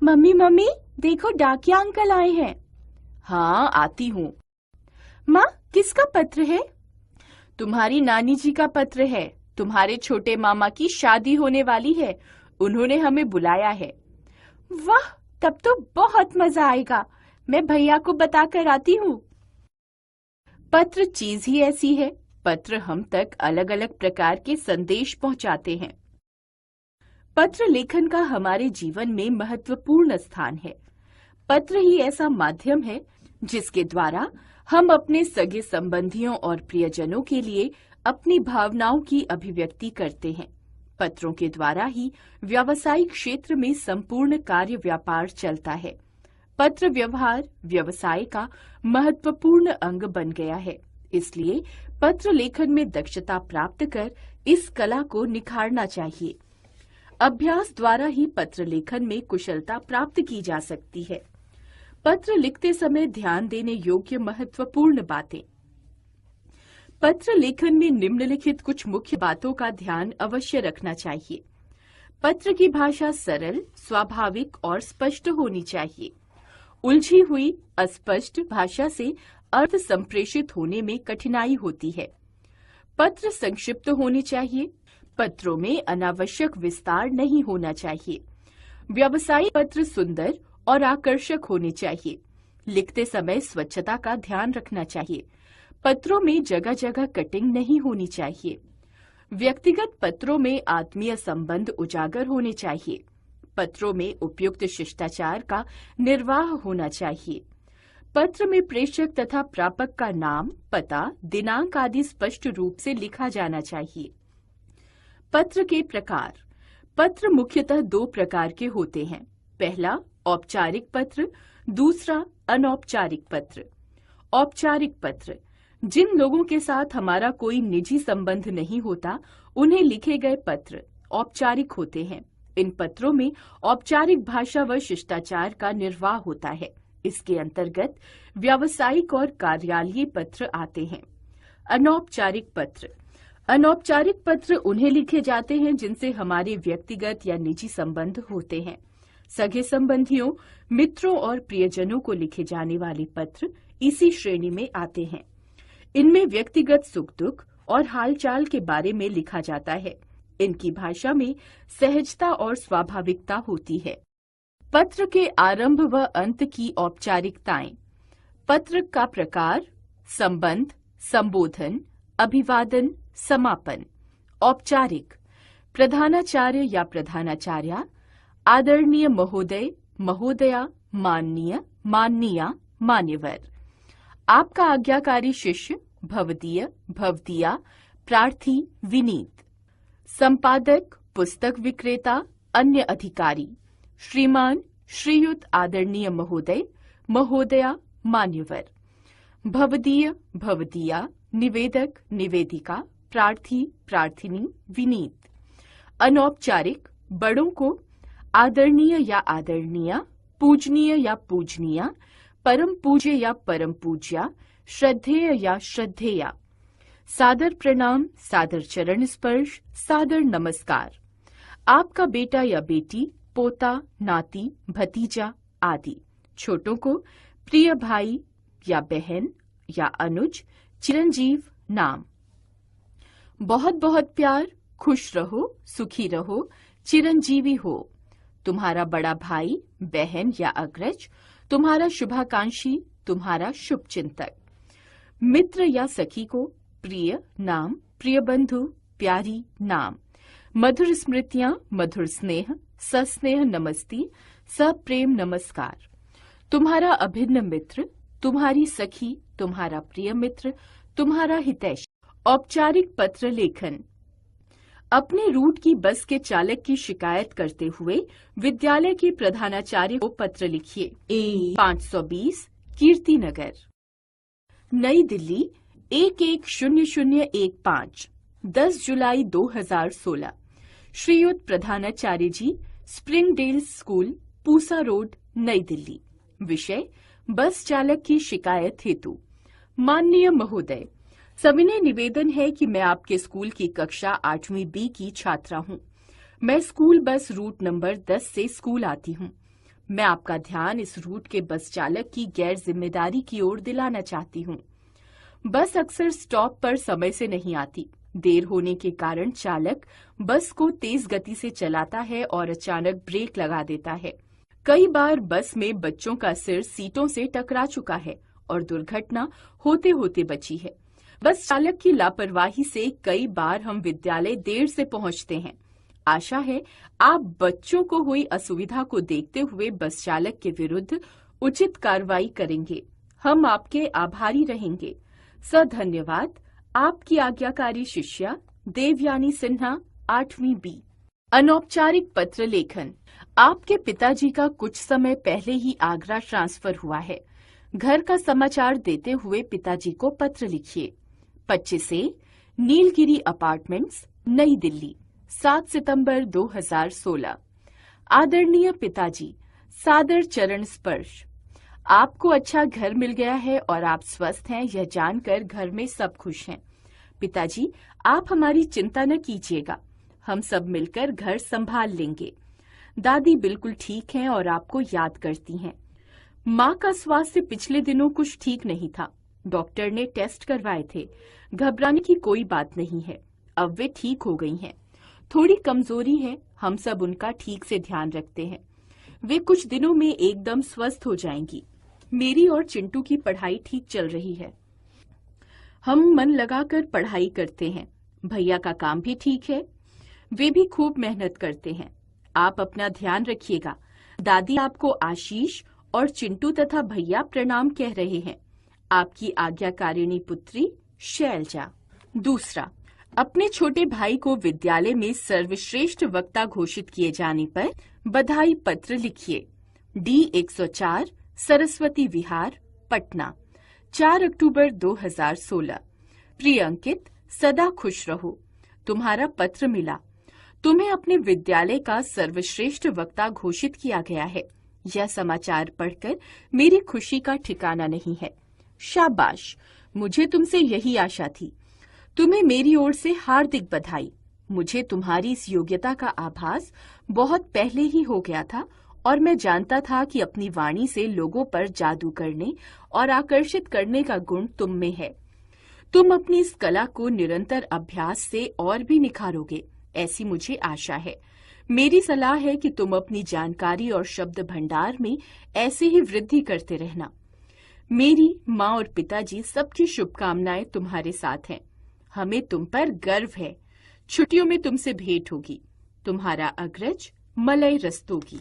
Mummy mummy देखो डाकिया uncle आए हैं। हाँ, आती हूँ। माँ, किसका पत्र है? तुम्हारी नानी जी का पत्र है। तुम्हारे छोटे मामा की शादी होने वाली है। उन्होंने हमें बुलाया है। वाह, तब तो बहुत मजा आएगा। मैं भैया को बताकर आती हूँ। पत्र चीज ही ऐसी है। पत्र हम तक अलग अलग प्रकार के संदेश पहुंचाते हैं। पत्र लेखन का हमारे जीवन में महत्वपूर्ण स्थान है। पत्र ही ऐसा माध्यम है जिसके द्वारा हम अपने सगे संबंधियों और प्रियजनों के लिए अपनी भावनाओं की अभिव्यक्ति करते हैं। पत्रों के द्वारा ही व्यावसायिक क्षेत्र में संपूर्ण कार्य व्यापार चलता है। पत्र व्यवहार व्यवसाय का महत्वपूर्ण अंग बन गया है। इसलिए पत्र लेखन में दक्षता प्राप्त कर इस कला को निखारना चाहिए। अभ्यास द्वारा ही पत्र लेखन में कुशलता प्राप्त की जा सकती है। पत्र लिखते समय ध्यान देने योग्य महत्वपूर्ण बातें। पत्र लेखन में निम्नलिखित कुछ मुख्य बातों का ध्यान अवश्य रखना चाहिए। पत्र की भाषा सरल, स्वाभाविक और स्पष्ट होनी चाहिए। उलझी हुई, अस्पष्ट भाषा से अर्थ संप्रेषित होने में कठिनाई होती है। पत्र संक्षिप्त होने चाहिए। पत्रों में अनावश्यक विस्तार नहीं होना चाहिए। व्यावसायिक पत्र सुंदर और आकर्षक होने चाहिए। लिखते समय स्वच्छता का ध्यान रखना चाहिए। पत्रों में जगह जगह कटिंग नहीं होनी चाहिए। व्यक्तिगत पत्रों में आत्मीय संबंध उजागर होने चाहिए। पत्रों में उपयुक्त शिष्टाचार का निर्वाह होना चाहिए। पत्र में प्रेषक तथा प्रापक का नाम, पता, दिनांक आदि स्पष्ट रूप से लिखा जाना चाहिए। पत्र के प्रकार। पत्र मुख्यतः दो प्रकार के होते हैं। पहला औपचारिक पत्र, दूसरा अनौपचारिक पत्र। औपचारिक पत्र जिन लोगों के साथ हमारा कोई निजी संबंध नहीं होता, उन्हें लिखे गए पत्र औपचारिक होते हैं। इन पत्रों में औपचारिक भाषा व शिष्टाचार का निर्वाह होता है। इसके अंतर्गत व्यावसायिक और कार्यालयीय पत्र आते हैं। अनौपचारिक पत्र। अनौपचारिक पत्र उन्हें लिखे जाते हैं जिनसे हमारे व्यक्तिगत या निजी संबंध होते हैं। सगे संबंधियों, मित्रों और प्रियजनों को लिखे जाने वाले पत्र इसी श्रेणी में आते हैं। इनमें व्यक्तिगत सुख दुख और हालचाल के बारे में लिखा जाता है। इनकी भाषा में सहजता और स्वाभाविकता होती है। पत्र के आरंभ व अंत की औपचारिकताएं। पत्र का प्रकार, संबंध, संबोधन, अभिवादन, समापन। औपचारिक। प्रधानाचार्य या प्रधानाचार्या, आदरणीय महोदय, महोदया, माननीय, माननीया, मान्यवर। आपका आज्ञाकारी शिष्य, भवदीय, भवदीया, प्रार्थी, विनीत। संपादक, पुस्तक विक्रेता, अन्य अधिकारी। श्रीमान, श्रीयुत, आदरणीय महोदय, महोदया, मान्यवर। भवदीय, भवदीया, निवेदक, निवेदिका, प्रार्थी, प्रार्थिनी, विनीत। अनौपचारिक, बड़ों को आदरणीय या आदरणीया, पूजनीय या पूजनीया, परम पूज्य या परम पूज्या, श्रद्धेय या श्रद्धेया। सादर प्रणाम, सादर चरण स्पर्श, सादर नमस्कार। आपका बेटा या बेटी, पोता, नाती, भतीजा आदि। छोटों को प्रिय भाई या बहन या अनुज, चिरंजीव नाम। बहुत बहुत प्यार, खुश रहो, सुखी रहो, चिरंजीवी हो। तुम्हारा बड़ा भाई, बहन या अग्रज, तुम्हारा शुभाकांक्षी, तुम्हारा शुभचिंतक। मित्र या सखी को प्रिय नाम, प्रिय बंधु, प्यारी नाम। मधुर स्मृतियां, मधुर स्नेह, सस्नेह नमस्ती, सप्रेम नमस्कार। तुम्हारा अभिन्न मित्र, तुम्हारी सखी, तुम्हारा प्रिय मित्र, तुम्हारा हितैषी। औपचारिक पत्र लेखन। अपने रूट की बस के चालक की शिकायत करते हुए विद्यालय के प्रधानाचार्य को पत्र लिखिए। 520 कीर्ति नगर, नई दिल्ली 110015, 10 जुलाई 2016। श्रीयुत प्रधानाचार्य जी, स्प्रिंगडेल स्कूल, पूसा रोड, नई दिल्ली। विषय, बस चालक की शिकायत हेतु। माननीय महोदय, सविनय निवेदन है कि मैं आपके स्कूल की कक्षा 8वीं बी की छात्रा हूँ। मैं स्कूल बस रूट नंबर 10 से स्कूल आती हूँ। मैं आपका ध्यान इस रूट के बस चालक की गैर जिम्मेदारी की ओर दिलाना चाहती हूँ। बस अक्सर स्टॉप पर समय से नहीं आती। देर होने के कारण चालक बस को तेज गति से चलाता है और अचानक ब्रेक लगा देता है। कई बार बस में बच्चों का सिर सीटों से टकरा चुका है और दुर्घटना होते होते बची है। बस चालक की लापरवाही से कई बार हम विद्यालय देर से पहुंचते हैं। आशा है आप बच्चों को हुई असुविधा को देखते हुए बस चालक के विरुद्ध उचित कार्रवाई करेंगे। हम आपके आभारी रहेंगे। धन्यवाद। आपकी आज्ञाकारी शिष्या देवयानी सिन्हा, 8वीं बी। अनौपचारिक पत्र लेखन। आपके पिताजी का कुछ समय पहले ही आगरा ट्रांसफर हुआ है। घर का समाचार देते हुए पिताजी को पत्र लिखिए। 25 ए नीलगिरी अपार्टमेंट्स, नई दिल्ली, 7 सितंबर 2016। आदरणीय पिताजी, सादर चरण स्पर्श। आपको अच्छा घर मिल गया है और आप स्वस्थ हैं, यह जानकर घर में सब खुश हैं। पिताजी, आप हमारी चिंता न कीजिएगा, हम सब मिलकर घर संभाल लेंगे। दादी बिल्कुल ठीक हैं और आपको याद करती हैं। माँ का स्वास्थ्य पिछले दिनों कुछ ठीक नहीं था। डॉक्टर ने टेस्ट करवाए थे। घबराने की कोई बात नहीं है, अब वे ठीक हो गई हैं। थोड़ी कमजोरी है, हम सब उनका ठीक से ध्यान रखते हैं। वे कुछ दिनों में एकदम स्वस्थ हो जाएंगी। मेरी और चिंटू की पढ़ाई ठीक चल रही है। हम मन लगाकर पढ़ाई करते हैं। भैया का काम भी ठीक है, वे भी खूब मेहनत करते हैं। आप अपना ध्यान रखिएगा। दादी आपको आशीष और चिंटू तथा भैया प्रणाम कह रहे हैं। आपकी आज्ञाकारिणी पुत्री शैलजा। दूसरा, अपने छोटे भाई को विद्यालय में सर्वश्रेष्ठ वक्ता घोषित किए जाने पर बधाई पत्र लिखिए। D104 सरस्वती विहार, पटना, 4 अक्टूबर 2016। प्रिय अंकित, सदा खुश रहो। तुम्हारा पत्र मिला। तुम्हें अपने विद्यालय का सर्वश्रेष्ठ वक्ता घोषित किया गया है। यह समाचार पढ़कर मेरी खुशी का ठिकाना नहीं है। शाबाश, मुझे तुमसे यही आशा थी। तुम्हें मेरी ओर से हार्दिक बधाई। मुझे तुम्हारी इस योग्यता का आभास बहुत पहले ही हो गया था और मैं जानता था कि अपनी वाणी से लोगों पर जादू करने और आकर्षित करने का गुण तुम में है। तुम अपनी इस कला को निरंतर अभ्यास से और भी निखारोगे, ऐसी मुझे आशा है। मेरी सलाह है कि तुम अपनी जानकारी और शब्द भंडार में ऐसे ही वृद्धि करते रहना। मेरी माँ और पिताजी सबकी शुभकामनाएं तुम्हारे साथ हैं। हमें तुम पर गर्व है। छुट्टियों में तुमसे भेंट होगी। तुम्हारा अग्रज, मलय रस्तोगी।